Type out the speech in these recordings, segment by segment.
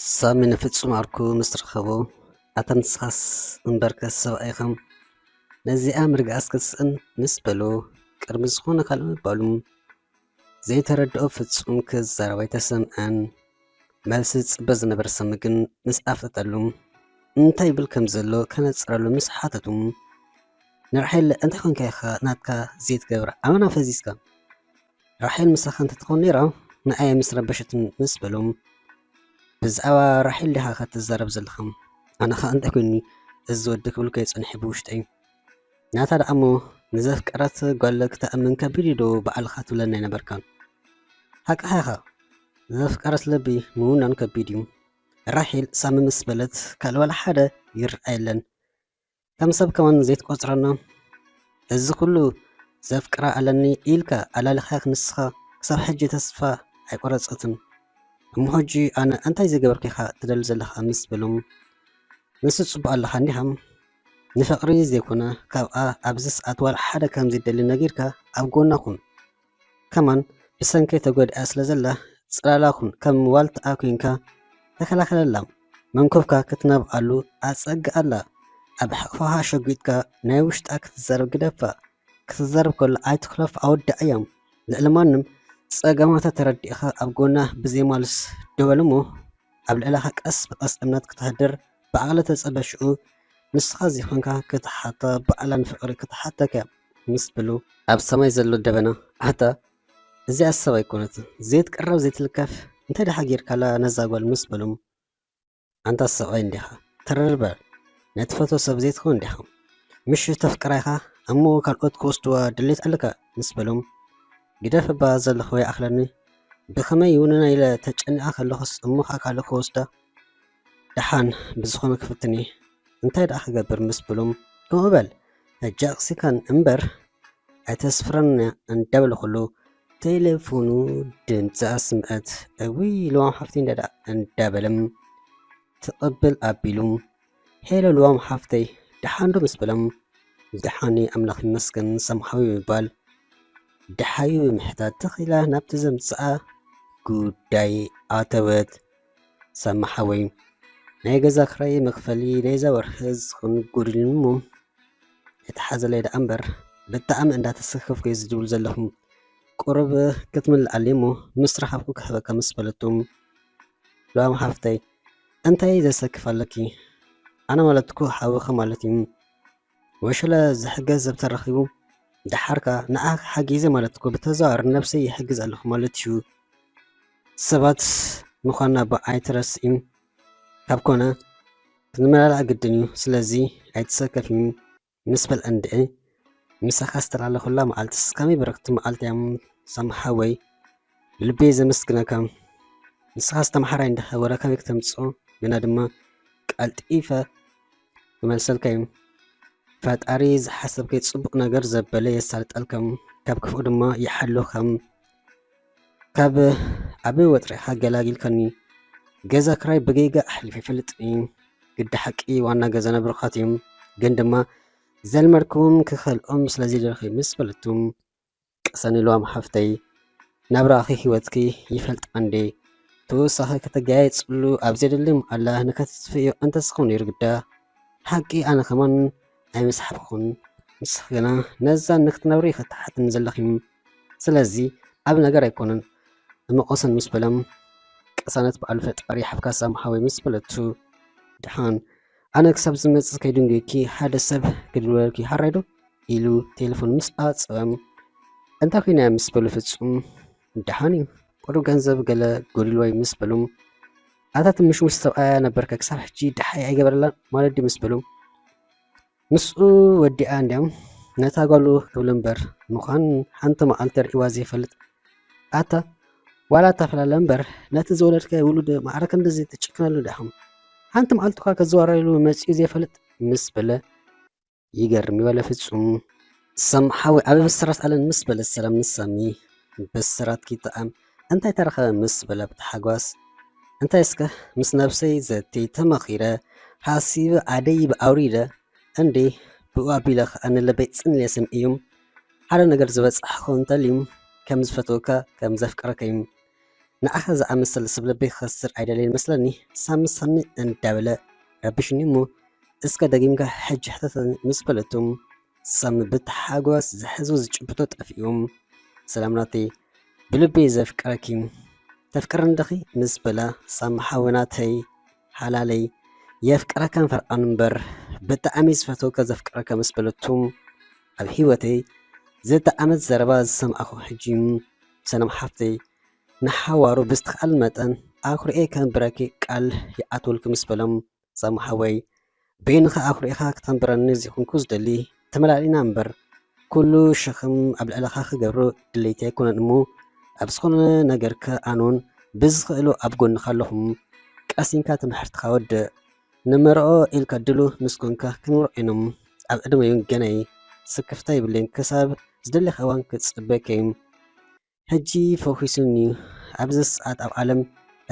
ሳምን ፍጹም አርኩ ምስትረኸቦ ኣተንስኻስ እምበርከስ ሰብኣይኸም ነዚኣ ምርግኣስ ክትስእን ምስ በሎ ቅድሚ ዝኾነ ካልእ ምባሉ ዘይተረድኦ ፍጹም ክዛረባ ኣይተሰምዐን። መልሲ ዝፅበ ዝነበረ ሰሚ ግን ምስ ኣፍጠጠሉ እንታይ ይብል ከም ዘሎ ከነፅረሉ ምስ ሓተቱ ንራሔል እንታይ ኮንካ ኢኻ ናትካ ዘይትገብር ኣመና ፈዚዝካ ራሔል ምሳኻ እንተትኾን ነይራ ንኣየ ምስ ረበሸትን ምስ በሎም ብዛዕባ ራሔል ዲኻ ክትዛረብ ዘለኻ ኣነ ኸ እንታይ ኮይኒ እዚ ወዲ ክብልከ የፀኒሐ ብውሽጠይ ናታ ደኣ እሞ ንዘፍቀረት ጓል ክትኣምን ከቢድ ዶ በዓልኻ ትብለና ይነበርካ ሓቂኻ ኢኻ ዘፍቀረት ልቢ ምውናን ከቢድ እዩ። ራሔል ሳሚ ምስ በለት ካልእ ዋላ ሓደ ይርአየለን ከም ሰብ ከማን ዘይትቆፅረና እዚ ኩሉ ዘፍቅራ ኣለኒ ኢልካ ኣላሊኻ ንስኻ ክሳብ ሕጂ ተስፋ ኣይቆረፀትን እሞ ሕጂ ኣነ እንታይ ዝገበርካ ኢኻ ትደሊ ዘለኻ ምስ በሎም ንስ ፅቡቅ ኣለኻ እንዲኻ ንፍቅሪ ዘይኮነ ካብኣ ኣብዚ ሰዓት ዋላ ሓደ ከም ዘይደሊ ነጊርካ ኣብ ጎና ኩን ከማን ብሰንከይ ተጎዲኣ ስለ ዘላ ፅላላ ኩን ከም ዋልትኣ ኮይንካ ተከላኸለላ መንኮብካ ክትነብኣሉ ኣፀግኣላ ኣብ ሕቅፋኻ ሸጉጥካ ናይ ውሽጣ ክትዘረብ ግደፋ ክትዘረብ ከሎ ኣይትክለፍ ኣወዳእ እያ ልዕሊ ማንም ፀገማታ ተረዲእኻ ኣብ ጎና ብዘይማልስ ደበል እሞ ኣብ ልዕሊኻ ቀስ ብቀስ እምነት ክትህድር ብዓቕሊ ተፀበሽኡ ንስኻ ዘይኮንካ ክትሓተ በዕላን ፍቅሪ ክትሓተከ ምስ ብሉ ኣብ ሰማይ ዘሎ ደበና ኣታ እዚኣ ሰብ ኣይኮነት ዘይትቀረብ ዘይትልከፍ እንታይ ድሓ ጌርካላ ነዛ ጓል ምስ በሎም ኣንታ ሰብኣይ እንዲኻ ተረርበ ናይ ትፈትዎ ሰብ ዘይትኾን እንዲኻ ምሽ ተፍቅራ ኢኻ እሞ ካልኦት ክወስድዋ ድሌት ኣለካ ምስ በሎም ግደፍ እባ ዘለኹ ይኣኽለኒ ብኸመይ ውንና ኢለ ተጨኒቓ ከለኹስ እሞ ከዓ ካልእ ክወስዳ ድሓን ብዝኾነ ክፍትኒ እንታይ ደኣ ክገብር ምስ በሎም ከምኡ በል ሕጂ ኣቕሲካን እምበር ኣይተስፍረና እንዳበለ ኩሉ ቴሌፎኑ ድምፂ ኣስምዐት እውይ ልዋም ሓፍቲ እንዳዳ እንዳበለም ትቕብል ኣቢሉ ሄሎ ልዋም ሓፍተይ ድሓንዶ ምስ በሎም ድሓኒ ኣምላኽ ይመስገን ሰምሓዊ ይባል ድሓዩ ብምሕታት ተኺላ ናብቲ ዘምፅኣ ጉዳይ ኣተወት ሰማሓወይ ናይ ገዛ ክራይ መክፈሊ ናይዛ ወርሒ ዝኹን ጉድልን እሞ የተሓዘለይ ደኣ እምበር ብጣዕሚ እንዳተሰከፍኩ እየ ዝድብል ዘለኹም ቁርብ ክትምልኣሊ እሞ ምስ ረሓብኩ ክህበካ ምስ በለቶም ልዋም ሓፍተይ እንታይ ዘሰክፍ ኣለኪ ኣነ ማለት እኮ ሓዊኸ ማለት እዩ ወሸለ ዝሕገዝ ሰብ ተረኺቡ ድሓርካ ንኣ ሓጊዘ ማለት እኮ ብተዘዋዋሪ ነብሰይ ይሕግዝ ኣለኹ ማለት እዩ ሰባት ምዃንና ኣይትረስኢን ካብ ኮነ ክንመላላእ ግድን እዩ ስለዚ ኣይትሰከፍ እዩ ምስ በልአ እንድአ ምሳኻ ዝተላለኹላ መዓልትስ ከመይ በረክቲ መዓልቲ እያ ሰማሓወይ ብልበይ ዘመስግነካ ንስኻ ዝተማሓራይ እንዳኸበረ ከመይ ክተምፅኦ ግና ድማ ቀልጢፈ ክመልሰልካ እዩ ፈጣሪ ዝሓሰብከይ ፅቡቅ ነገር ዘበለ የሳልጠልከም ካብ ክፉእ ድማ ይሓልኸም ካብ ዓበይ ወጥሪኻ ገላጊልከኒ ገዛ ክራይ ብገይጋ ኣሕሊፈ ይፈልጥ ግዲ ሓቂ ዋና ገዛ ነብርኻት እዮም ግን ድማ ዘልመድክዎም ክኸልኦም ስለዚ ደርኺ ምስ በለቱም ቀሰኒ ልዋም ሓፍተይ ናብራኺ ሂወትኪ ይፈልጥ እንዴ ተወሳኺ ከተጋየፅሉ ኣብ ዘደሊ ኣላ ንከትጥፍዮ እንተስኸውን ይርግዳ ሓቂ ኣነ ከማን ኣይመስሓብኹን ንስኽና ነዛ ንክትነብሪ ክትሓትን ዘለኺም ስለዚ ኣብ ነገር ኣይኮነን እመቆሰን ምስ በለም ቀሳነት በዓሉ ፈጣሪ ሓብካ ሰማሓወይ ምስ በለቱ ድሓን ኣነ ክሳብ ዝመፅእ ከይድንጎይኪ ሓደ ሰብ ክድወልኪ ሓራይዶ ኢሉ ቴሌፎን ምስ ኣፀበም እንታይ ኮይና ምስ በሉ ፍጹም ድሓን እዩ ቁሩብ ገንዘብ ገለ ጎዲልዋይ ምስ በሎም ኣታ ትምሽ ምስ ሰብኣያ ነበርካ ክሳብ ሕጂ ድሓይ ኣይገበረላ ማለት ምስ በሎም ምስኡ ወዲኣ እንዲያም ነታ ጓሉ ክብል እምበር ምዃን ሓንቲ መዓልቲ ርኢዋ ዘይፈልጥ ኣታ ዋላ ተፈላለ እምበር ነቲ ዝወለድከ ውሉድ ማዕረከ እንደዘይ ትጭክነሉ ዳኹም ሓንቲ መዓልቲ ኳ ከዘዋረሉ መፅኡ ዘይፈልጥ ምስ በለ ይገርም ይበለ ፍጹም ሰምሓዊ ኣብ ብስራት ኣለን ምስ በለ ሰላም ንሳሚ ብስራት ኪተኣም እንታይ ተረኸበ ምስ በለ ብተሓጓስ እንታይ እስከ ምስ ነብሰይ ዘቲ ተመኺረ ሓሲበ ኣደይ ብኣውሪደ እንዴ ብኡ ኣቢለ ኣነ ለበይ ፅንልየ ሰምዒ እዮም ሓደ ነገር ዝበፅሐ ክኸውን እንተልዩ ከም ዝፈትወካ ከም ዘፍቀረከ እዩ ንኣኸ ዝኣመሰለ ሰብ ልበይ ክኸስር ኣይደለይን መስለኒ ሳሚ እንዳበለ ረብሽኒ እሞ እስከ ደጊምካ ሕጂ ሕተተኒ ምስ በለቱም ሳሚ ብተሓጓስ ዝሕዝቦ ዝጭብጦ ጠፊኦም ሰላም ናተይ ብልበይ ዘፍቅረኪ ተፍቅረኒ ዲኺ ምስ በላ ሳሚ ሓወናተይ ሓላለይ የፍቅረካ ንፈርቃን እምበር ብጣዕሚ ዝፈተውከ ዘፍቅረካ ምስ በለቱም ኣብ ሂወተይ ዝተኣመት ዘረባ ዝሰምዓኹ ሕጂ ሰላም ሓፍተይ ንሓዋሩ ብዝተኽኣል መጠን ኣኩርኤ ከንብረኪ ቃል ይኣትወልኩ ምስ በሎም ሳሚ ሓወይ በይንኻ ኣኩርኤኻ ክተንብረኒ ዚኹንኩ ዝደሊ ተመላሊና እምበር ኩሉ ሸኽም ኣብ ልዕለኻ ክገብሮ ድሌቲ ኣይኮነን እሞ ኣብ ዝኾነ ነገርከ ኣነውን ብዝኽእሉ ኣብ ጎንኻ ኣለኹም ቀሲንካ ትምህርትኻ ወድእ ንመርኦ ኢልካ ድሉ ምስ ኮንካ ክንርአኖም ኣብ ዕድመዩ ገናይ ስክፍታ ይብለኝ ክሳብ ዝደለኻ እዋን ክፅበከ እዩ ሕጂ ፈኺሱኒ ኣብዚ ሰዓት ኣብ ዓለም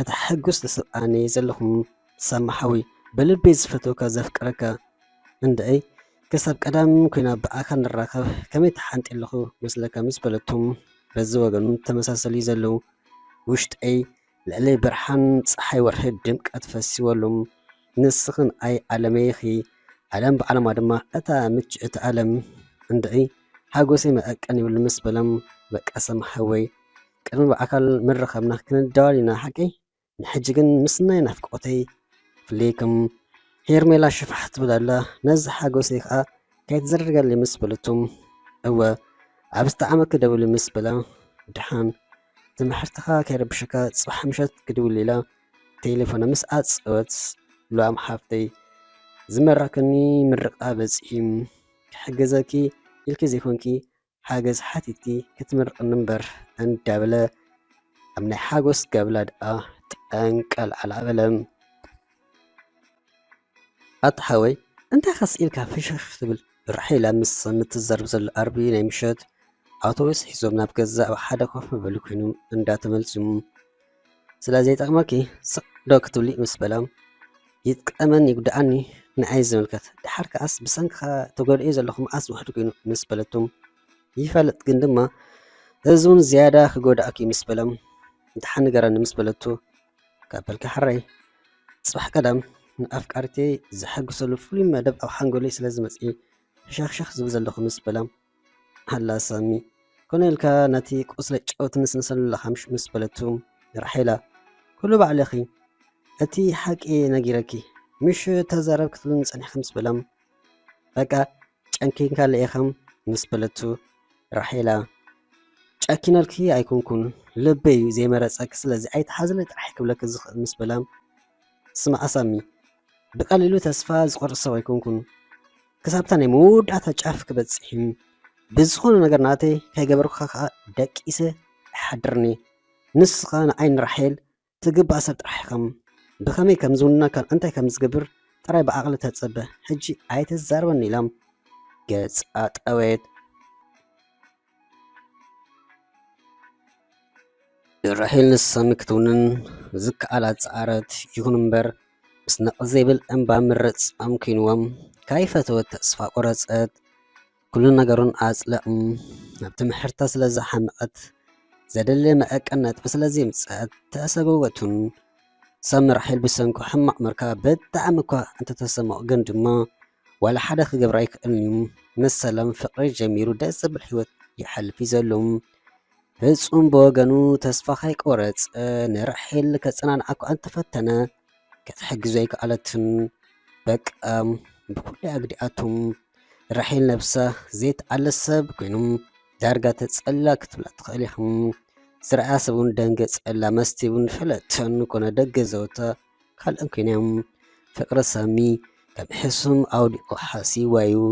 እቲ ሕጉስ ዝስብኣነ ዘለኹም ሳሚ ሓወይ ብልበይ ዝፈተውካ ዘፍቅረካ እንደአይ ክሳብ ቀዳም ኮይና ብኣካል ንራኸብ ከመይ ተሓንጢ ኣለኹ መስለካ ምስ በለቱም በዚ ወገኑ ተመሳሰሊ ዘለው ውሽጠይ ልዕሊ ብርሃን ፀሓይ ወርሒ ድምቀት ፈሲወሎም ንስኽን ኣይ ዓለመይኺ ዓለም ብዓለማ ድማ እታ ምችእቲ ዓለም እንደአይ ሓጎሰይ መዐቀን ይብል ምስ በሎም በቃ ሳሚ ሓወይ ቅድሚ ብኣካል ምረኸብና ክንደዋል ኢና ሓቂ ንሕጂ ግን ምስናይ ናፍቆተይ ፍልይክም ሄርሜላ ሽፋሕ ትብል ኣላ ነዚ ሓጎሰይ ከዓ ከይትዘርገለይ ምስ በለቱም እወ ኣብ ዝተዓመት ክደውል ምስ በላ ድሓን ትምህርትኻ ከይረብሸካ ፅባሕ ምሸት ክድውል ኢላ ቴሌፎነ ምስ ኣፅወት ሉኣም ሓፍተይ ዝመራከኒ ምርቃ በፂሒ ክሕገዘኪ ኢልኪ ዘይኮንኪ ሓገዝ ሓቲትኪ ክትምርቅኒ እምበር እንዳበለ ኣብ ናይ ሓጎስ ጋብላ ድኣ ጠንቀል ኣላበለ ኣታ ሓወይ እንታይ ካስ ኢልካ ፍሽኽ ትብል ራሒላ ምስ ምትዘርብ ዘሎ ኣርቢ ናይ ምሸት ኣውቶቡስ ሒዞም ናብ ገዛ ኣብ ሓደ ኮፍ መበሊ ኮይኑ እንዳተመልሱ ስለዘይጠቕመኪ ስቕ ዶ ክትብሊ ምስ በላ ይጥቀመኒ ይጉዳኣኒ ንዓይ ዝምልከት ድሓር ከኣስ ብሰንኪኻ ተጎድኡ ዘለኹ መዓስ ውሕዱ ኮይኑ ምስ በለቱም ይፈልጥ ግን ድማ እዚ እውን ዝያዳ ክጎዳእኪ ምስ በሎም እንተሓን ንገረኒ ምስ በለቱ ካበልካ ሓራይ ፅባሕ ቀዳም ንኣፍቃሪተይ ዘሐግሰሉ ፍሉይ መደብ ኣብ ሓንጎለይ ስለዝመፅእ ሸኽሸኽ ዝብል ዘለኹ ምስ በላ ሃላ ሳሚ ኮነ ኢልካ ነቲ ቁስለ ጨወት ንስንሰለለኻ ምስ በለቱ ራሒላ ኩሉ ባዕለኺ እቲ ሓቂ ነጊረኪ ምሽ ተዛረብ ክትብል ፀኒሕካ ምስ በሎም በቃ ጨንኪንካ ለኢኻ ምስ በለቱ ራሒላ ጨኪነልኪ ኣይኮንኩን ልበይ ዘይመረፀኪ ስለዚ ኣይተሓዝለ ጥራሕ ክብለክ ዝኽእል ምስ በላ ስማዓ ሳሚ ብቀሊሉ ተስፋ ዝቆርፅ ሰብ ኣይኮንኩን ክሳብታ ናይ መወዳእታ ጫፍ ክበፅሕ ብዝኾነ ነገር ናተይ ከይገበርኩካ ከዓ ደቂሰ ኣይሓድርኒ ንስኻ ንዓይኒ ራሒል ትግባእ ሰብ ጥራሕ ኢኸም ብኸመይ ከም ዝውንናካ እንታይ ከም ዝገብር ጥራይ ብዓቕሊ ተፀበ ሕጂ ኣይትዛረበኒ ኢሎም ገፃ ጠወየት ራሒል ንሳሚ ክትውንን ዝከኣላ ፀዓረት ይኹን እምበር ምስ ነቕ ዘይብል እምባ ምርፅኦም ኮይንዎም ካይፈተወት ተስፋ ቆረፀት ኩሉ ነገሩን ኣፅለቕ ናብ ትምህርታ ስለዝሓመቐት ዘደለ መዐቀነት ስለዘይምፅአት ተሰጎወቱን ሳሚ ራሒል ብሰንኩ ሕማቕ መርካብ ብጣዕሚ እኳ እንተተሰምዖ ግን ድማ ዋላ ሓደ ክገብር ኣይክእልን እዩ ምስ ሰላም ፍቅሪ ጀሚሩ ደስ ዝብል ሂወት ይሓልፍ እዩ ዘሎ ፍጹም ብወገኑ ተስፋ ከይቆረፀ ንራሒል ከፀናንዓ እኳ እንተፈተነ ክትሕግዞ ኣይከኣለትን በቃ ብኩሉ ኣግዲኣቶም ራሒል ነብሳ ዘይተኣለስ ሰብ ኮይኖም ዳርጋ ተፀላ ክትብላ ትኽእል ኢኹም ዝረኣያ ሰብ እውን ደንገፀላ መስቲ እውን ፍለጥን ኮነ ደገ ዘወታ ካልኦን ኮይኖም ፍቅሪ ሳሚ ከም ሕሱም ኣውዲቑ ሓሲዋ እዩ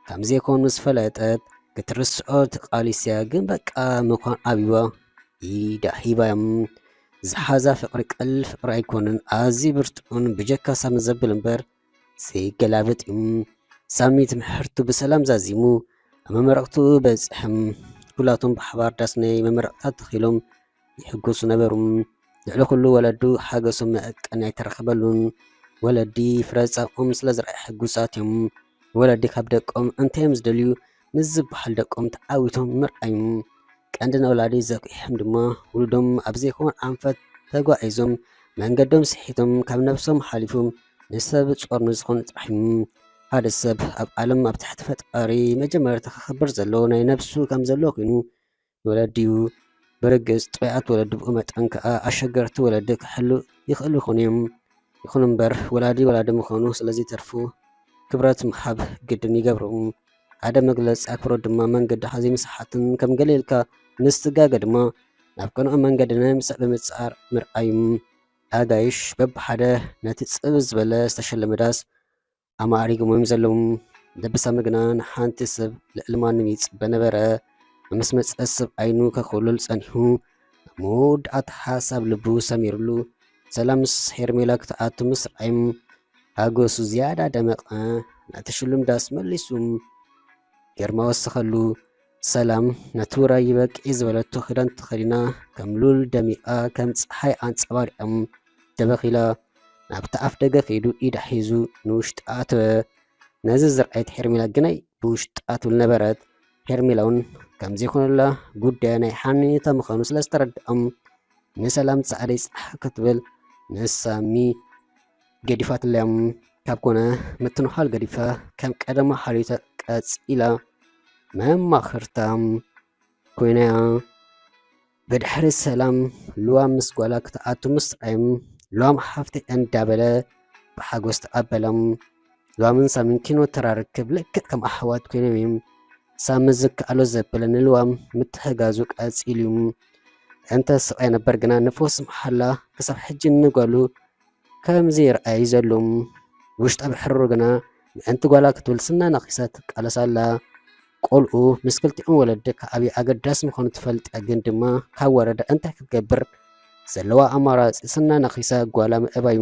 ከምዘይኮኑ ዝፈለጠት ክትርስዖ ተቃሊስያ ግን በቃ ምኳን ኣብዋ ኢዳ ሂባዮም ዝሓዛ ፍቅሪ ቀሊል ፍቅሪ ኣይኮነን ኣዝዩ ብርቱዕን ብጀካ ሳሚ ዘብል እምበር ዘይገላብጥ እዩ ሳሚ ትምህርቱ ብሰላም ዛዚሙ ኣብ መመረቕቱ በፅሕም ኩላቶም ብሓባር ዳስ ናይ መመረቕታት ተኺሎም ይሕገሱ ነበሩ ልዕሊ ኩሉ ወለዱ ሓገሶም መዐቀን ኣይተረኸበሉን ወለዲ ፍረፃኦም ስለ ዝረኣዩ ሕጉሳት እዮም ወለዲ ካብ ደቆም እንታዮም ዝደልዩ ንዝበሃል ደቆም ተዓዊቶም ምርኣዮም ቀንዲ ንወላዲ ዘኪሖም ድማ ውሉዶም ኣብ ዘይኮነ ኣንፈት ተጓዒዞም መንገዶም ስሒቶም ካብ ነብሶም ሓሊፎም ንሰብ ጾርኒ ዝኾኑ ጥራሕዮም ሓደ ሰብ ኣብ ዓለም ኣብ ትሕቲ ፈጣሪ መጀመርታ ክኽበር ዘለዎ ናይ ነብሱ ከም ዘለዎ ኮይኑ ወለድዩ ብርግጽ ጥበያት ወለዲ ብኡ መጠን ከዓ ኣሸገርቲ ወለዲ ክሕሉ ይኽእሉ ይኹኑ እዮም። ይኹን እምበር ወላዲ ምዃኑ ስለዚ ተርፉ ክብረት ምሃብ ግድን ይገብሩ። ሓደ መግለፂ ኣክብሮት ድማ መንገዲ ዘይምስሓትን ከም ገሊልካ ምስትጋገ ድማ ናብ ቀንኦም መንገዲ ንምምፅእ ብምፅኣር ምርኣዩ። ኣጋይሽ በብሓደ ነቲ ፅብ ዝበለ ዝተሸለመ ዳስ ኣማዕሪጎም እዮም ዘለዉ። ደብሳሚ ግና ንሓንቲ ሰብ ልዕሊ ማንም ይፅበ ነበረ። ምስ መፀ ሰብ ዓይኑ ከኽብሉል ፀኒሑ መወዳእታ ሓሳብ ልቡ ሰሚሩሉ ሰላም ምስ ሄርሜላ ክትኣቱ ምስ ረኣዮም ሃጎሱ ዝያዳ ደመቐ። ነቲ ሽሉም ዳስ መሊሱ ግርማ ወሰኸሉ። ሰላም ነቲ ውራይ ይበቂ ዝበለቶ ክዳን ተኸዲና ከም ሉል ደሚቓ ከም ፀሓይ ኣንፀባሪቖም ደበኺላ ናብቲ ኣፍ ደገ ከይዱ ኢዳ ሒዙ ንውሽጢ ኣተወ። ነዚ ዝረኣየት ሄርሜላ ግናይ ብውሽጢ ኣትብል ነበረት። ሄርሜላ እውን ከምዘይኮነላ ጉዳይ ናይ ሓንየታ ምዃኑ ስለ ዝተረድኦም ንሰላም ፃዕደይ ፅሓ ክትብል ንሳሚ ገዲፋትለዮም። ካብ ኮነ ምትንዃል ገዲፋ ከም ቀደማ ሓልዮታ ቀፂላ መማኽርታ ኮይናያ። ብድሕሪ ሰላም ልዋም ምስ ጓላ ክትኣቱ ምስ ረኣዮም ልዋም ሓፍተይ እንዳበለ ብሓጎስ ተቐበሎም። ልዋምን ሳሚን ኪኖ ተራርክብ ልክዕ ከም ኣሕዋት ኮይኖም እዮም። ሳሚ ዝከኣሎ ዘበለ ንልዋም ምትሕጋዙ ቀፂሉ እዩ። እንተ ስቃይ ነበር ግና ንፎስ መሓላ ክሳብ ሕጂ ንጓሉ ከምዚ ይረኣዩ ዘሎ። ውሽጣ ብሕርሩ ግና ምእንቲ ጓላ ክትብል ስና ነኺሳ ትቃለሳላ። ቆልኡ ምስ ክልቲኦም ወለዲ ከዓብዪ ኣገዳሲ ምዃኑ ትፈልጥ ግን ድማ ካብ ወረዳ እንታይ ክትገብር ዘለዋ ኣማራፂ ስና ነኺሳ ጓላ ምእባዩ።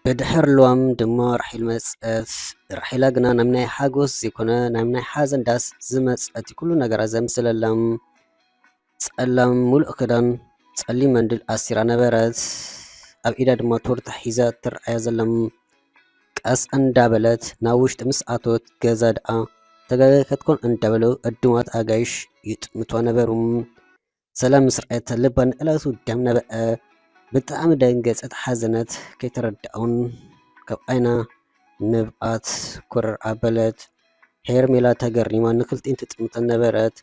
ብድሕር ልዋም ድማ ራሒል መፀት። ራሒላ ግና ናብ ናይ ሓጎስ ዘይኮነ ናብ ናይ ሓዘን ዳስ ዝመፀት ኩሉ ነገራ ዘምስለላ። ፀላም ሙሉእ ክዳን ፀሊም መንድል ኣሲራ ነበረት። ኣብ ኢዳ ድማ ቶርታ ሒዛ ትረኣያ ዘላ። ቀስ እንዳበለት ናብ ውሽጢ ምስ ኣተወት ገዛ ደኣ ተጋገከትኮን እንዳበሉ ዕዱማት ኣጋይሽ ይጥምቷ ነበሩ። ሰላም ምስ ረኣየት ልባ ንዕለቱ ደም ነበአ። ብጣዕሚ ደንገፀት ሓዘነት ከይተረድኣውን ካብ ዓይና ንብኣት ኩርር ኣበለት። ሄርሜላ ተገሪማ ንክልቲን ትጥምተን ነበረት።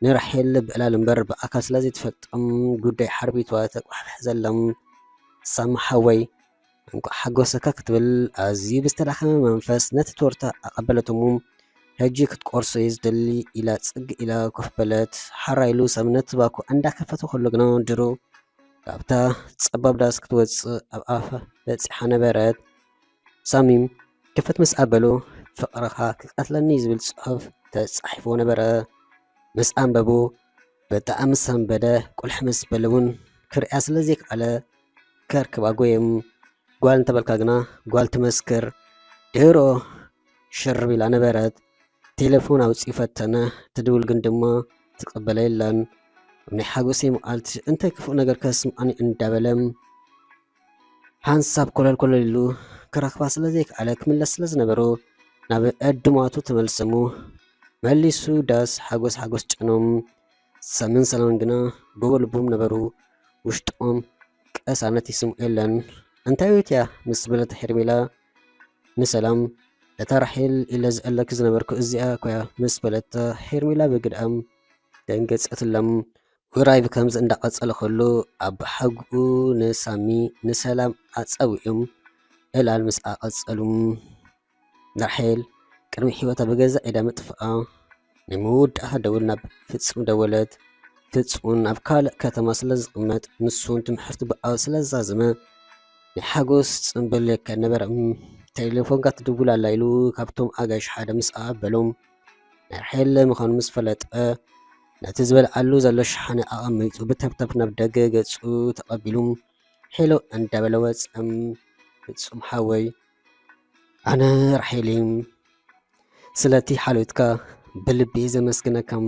ንራሒል ብዕላል እምበር ብኣካል ስለዘይትፈልጦም ጉዳይ ሓርቢትዋ ተቋሕፍሕ ዘሎም። ሳሚ ሓወይ እንኳዕ ሓጎሰካ ክትብል ኣዝዩ ብዝተዳኸመ መንፈስ ነቲ ቶርታ ኣቐበለቶሙ። ሕጂ ክትቆርሶ እየ ዝደሊ ኢላ ፅግ ኢላ ኮፍ በለት። ሓራይሉ ሳሚ ነቲ ባኮ እንዳከፈቶ ከሎ ግና ድሮ ካብታ ፀባብ ዳስ ክትወፅእ ኣብ ኣፋ በፂሓ ነበረት። ሳሚም ክፈት ምስ ኣበሎ ፍቕርኻ ክቀትለኒ ዝብል ፅሑፍ ተፃሒፎ ነበረ። ምስ ኣንበቦ ብጣዕሚ ሰንበደ። ቁልሕ ምስ በለ እውን ክርያ ስለዘይከኣለ ከርክባ ጎየም። ጓል እንተበልካ ግና ጓል ትመስክር። ድሮ ሽርብ ኢላ ነበረት። ቴሌፎን ኣውፂኡ ፈተነ። ትድውል ግን ድማ ትቕበለ የላን። ኣብ ናይ ሓጎሰይ መዓልቲ እንታይ ክፉእ ነገር ከስምዓኒ እንዳበለ ሓንሳብ ኮለል ኮለል ኢሉ ክረኽባ ስለዘይከኣለ ክምለስ ስለዝነበሮ ናብ ዕዱማቱ ተመልሰሙ። መሊሱ ዳስ ሓጎስ ጨኖም። ሳምን ሰላምን ግና ብወልቦም ነበሩ። ውሽጦም ቀሳነት ይስምዑ የለን። እንታይ ቤት እያ ምስ በለት ሄርሜላ ንሰላም እታ ራሒል ኢለ ዝኣለክ ዝነበርኩ እዚኣ ኮያ ምስ በለታ ሄርሜላ ብግድኣም ደንገፀትሎም። ውራይ ብከምዚ እንዳቐፀለ ከሎ ኣብ ሓጉኡ ንሳሚ ንሰላም ኣፀዊዑም ዕላል ምስ ኣቐፀሉ ራሒል ቅድሚ ሂወታ ብገዛ ኢዳ ምጥፍኣ ንምውድኣ ደውል ናብ ፍፁም ደወለት። ፍፁም ኣብ ካልእ ከተማ ስለዝቕመጥ ንሱን ትምህርቲ ብኣው ስለዛዝመ ናይ ሓጎስ ፅምብል የካድ ነበረ። ቴሌፎንካ ትድውል ኣላ ኢሉ ካብቶም ኣጋይሽ ሓደ ምስ ኣበሎም ናይ ራሒል ምዃኑ ምስ ፈለጠ ነቲ ዝበልዓሉ ዘሎ ሸሓነ ኣቐሚጡ ብተብተብ ናብ ደገ ገፁ ተቐቢሉ ሄሎ እንዳበለ ወፀም። ፍፁም ሓወይ ኣነ ራሒል ስለቲ ሓልዮትካ ብልቢ ዘመስግነካም።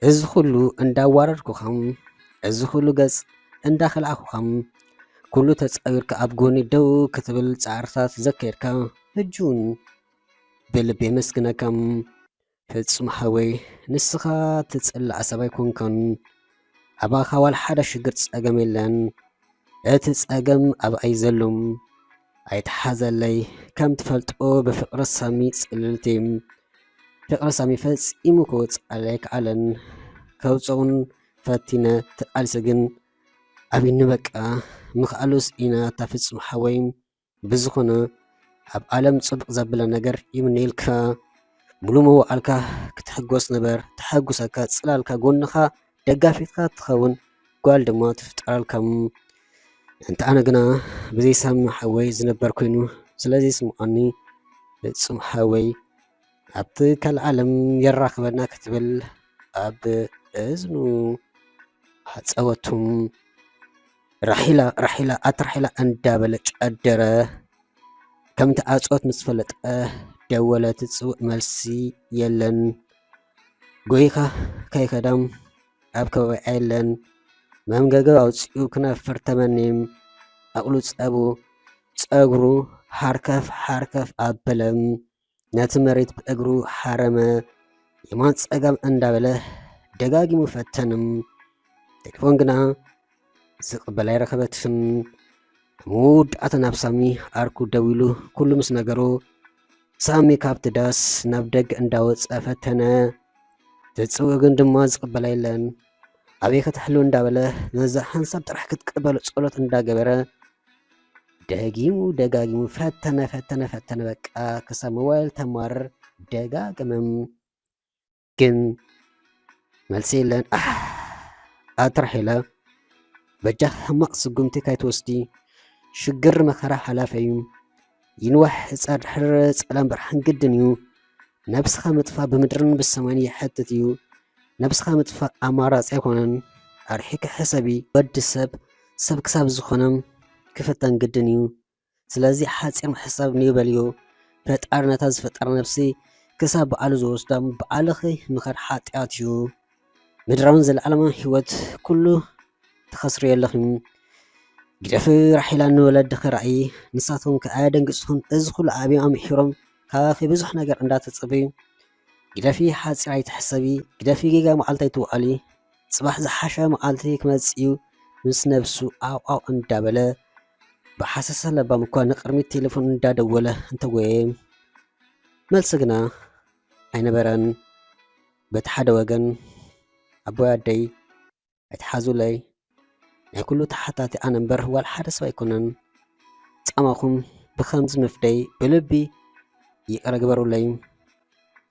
እዚ ኩሉ እንዳዋረድኩኻም፣ እዚ ኩሉ ገፅ እንዳኸልዓኹኻም፣ ኩሉ ተፃዊርካ ኣብ ጎኒ ደው ክትብል ፃዕርታት ዘካየድካ ሕጂ እውን ብልቢ የመስግነካም። ፍፁም ሓወይ ንስኻ ትፅላእ ሰብ ኣይኮንካን። ኣባኻ ዋላ ሓደ ሽግር ፀገም የለን እቲ ፀገም ኣብኣይ ዘሎም ኣይተሓዘለይ ከም ትፈልጦ ብፍቅሪ ሳሚ ፅልልቲ ፍቅሪ ሳሚ ፈፂሙ ክወፅእ ኣይከኣለን ከውፅኡን ፈቲነ ተቃልሰ ግን ኣብኒ በቃ ምኽኣሉስ ኢና ተፍፅም ሓወይ ብዝኾነ ኣብ ዓለም ፅቡቕ ዘብለ ነገር ይምነኢልካ ሙሉእ መዋዕልካ ክትሕጎስ ነበር ተሓጉሰካ ፅላልካ ጎንኻ ደጋፊትካ ትኸውን ጓል ድማ ትፍጠረልካ እንተ ኣነ ግና ብዘይሳሚ ሓወይ ዝነበር ኮይኑ ስለዚ ስምዖኒ ፍፁም ሓወይ ኣብቲ ካልእ ዓለም የራኽበና ክትብል ኣብ እዝኑ ሓፀወቱም ራሒላ ኣትራሒላ እንዳበለ ጨደረ ከምቲ ኣፅወት ምስ ፈለጠ ደወለ ትፅውዕ መልሲ የለን ጎይኻ ከይከዳም ኣብ ከባቢ የለን መንገገብ ኣውፅኡ ክነፍር ተመኒም ኣቕሉ ፀጉሩ ሓርከፍ ኣበለም ነቲ መሬት ብእግሩ ሓረመ የማን ፀጋም እንዳበለ ደጋጊሙ ፈተንም ቴሌፎን ግና ዝቕበል ኣይረኸበትን መወዳእታ ናብ ሳሚ ኣርኩ ደው ኢሉ ኩሉ ምስ ነገሩ ሳሚ ካብቲ ዳስ ናብ ደገ እንዳወፀ ፈተነ ትፅውዕ ግን ድማ ዝቕበል የለን ኣበይ ክትሕልው እንዳበለ ነዛ ሓንሳብ ጥራሕ ክትቅበሎ ፀሎት እንዳገበረ ደጋጊሙ ፈተነ በቃ ክሳብ ሞባይል ተማርር ደጋግመም ግን መልሲ የለን ኣትራሒላ በጃህ ሕማቕ ስጉምቲ ካይትወስዲ ሽግር መከራ ሓላፈዩ ይንዋሕ ህፃ ድሕሪ ፀላም ብርሃን ግድን እዩ ነብስኻ ምጥፋ ብምድርን ብሰማይን ይሕትት እዩ ነብስኻ ምጥፋ ኣማራፂ ኣይኮነን ኣርሒක ሕሰቢ ወዲ ሰብ ክሳብ ዝኾነ ክፍተን ግድን እዩ ስለዚ ሓፂር ምሕሳብ ንይበልዮ ፈጣሪ ነታ ዝፈጠረ ነብሲ ክሳብ በዓሉ ዝወስዳ በዓልኺ ምኸድ ሓጢኣት እዩ ምድራውን ዘለዓለማዊ ሂወት ኩሉ ተኸስሪ የለኽም ግደፊ ራሒላ ንወለድኺ ራእይ ንሳቶም ከኣየደንግፅኹም እዚ ኩሉ ዓብዮም ኣምሒሮም ካብኺ ብዙሕ ነገር እንዳተፅበዩ ግደፊ ሓፂር ኣይትሕሰቢ ግደፊ ጌጋ መዓልቲ ኣይትወዓሊ ፅባሕ ዝሓሸ መዓልቲ ክመፅእ እዩ ምስ ነብሱ ኣውኣው እንዳበለ ብሓሰሰ ለባም እኳ ንቅድሚት ቴሌፎን እንዳደወለ እንተጎየ መልሲ ግና ኣይነበረን በቲ ሓደ ወገን ኣቦይ ኣደይ ኣይተሓዙለይ ናይ ኩሉ ተሓታቲ ኣነ እምበር ዋላ ሓደ ሰብ ኣይኮነን ፃማኹም ብከምዚ ምፍደይ ብልቢ ይቕረ ግበሩለይ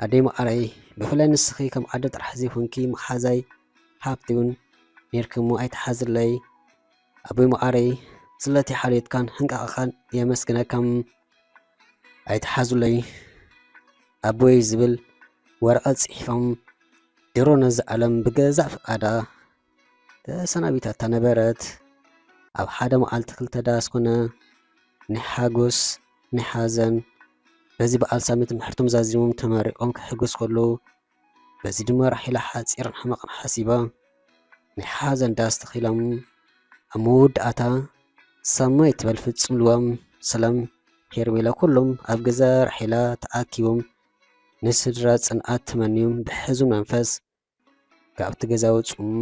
ኣደይ መዓረይ ብፍላይ ንስኺ ከም ዓደ ጥራሕ ዘይኮንኪ መሓዛይ ሃብቲ እውን ነርክሞ ኣይተሓዝለይ ኣቦይ መዓረይ ስለቲ ሓልዮትካን ሕንቃቕኻን የመስግነካም ኣይተሓዙለይ ኣቦይ ዝብል ወረቐት ፅሒፎም ድሮ ነዚ ዓለም ብገዛእ ፍቓዳ ተሰናቢታታ ነበረት ኣብ ሓደ መዓልቲ ክልተ ዳስ ኮነ ናይ ሓጎስ ናይ ሓዘን በዚ በዓል ሳሚት ምሕርቶም ዛዚሞም ተመሪቆም ክሕጎስ ከሎ በዚ ድማ ራሒላ ሓፂርን ሕማቕን ሓሲባ ናይ ሓዘን ዳስ ተኺሎም ኣብ መወዳእታ ሰማይ ትበል ፍፁም ልዋም ሰላም ሄርሜላ ኩሎም ኣብ ገዛ ራሒላ ተኣኪቦም ንስድራ ፅንዓት ተመንዮም ብሕዙን መንፈስ ካብቲ ገዛ ወፁም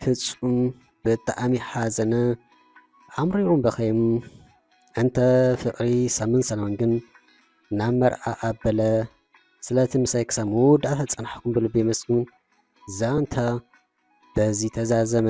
ፍፁም ብጣዕሚ ሓዘነ ኣምሪሮም በኸዮም እንተ ፍቕሪ ሳምን ሰላምን ግን ናብ መርዓ ኣበለ ስለቲ ምሳይ ክሳብ መወዳእታ ፀናሕኩም ብልቢ የመስግን ዛንታ በዚ ተዛዘመ